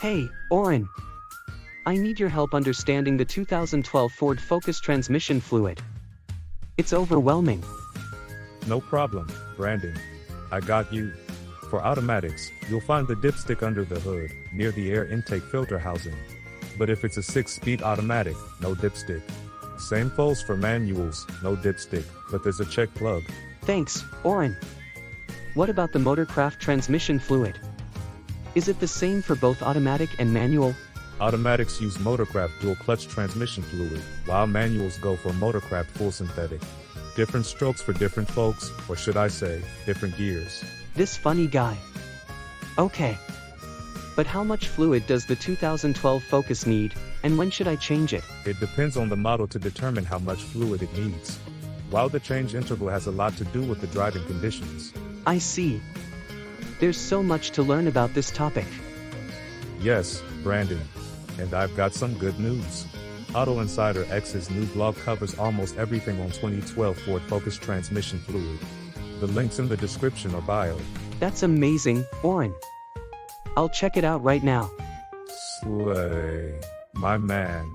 Hey, Oren. I need your help understanding the 2012 Ford Focus transmission fluid. It's overwhelming. No problem, Brandon. I got you. For automatics, you'll find the dipstick under the hood, near the air intake filter housing. But if it's a 6-speed automatic, no dipstick. Same goes for manuals, no dipstick, but there's a check plug. Thanks, Oren. What about the Motorcraft transmission fluid? Is it the same for both automatic and manual? Automatics use Motorcraft dual clutch transmission fluid, while manuals go for Motorcraft full synthetic. Different strokes for different folks, or should I say, different gears. This funny guy. Okay. But how much fluid does the 2012 Focus need, and when should I change it? It depends on the model to determine how much fluid it needs. While the change interval has a lot to do with the driving conditions. I see. There's so much to learn about this topic. Yes, Brandon. And I've got some good news. Auto Insider X's new blog covers almost everything on 2012 Ford Focus transmission fluid. The link's in the description or bio. That's amazing, Oren. I'll check it out right now. Slay, my man.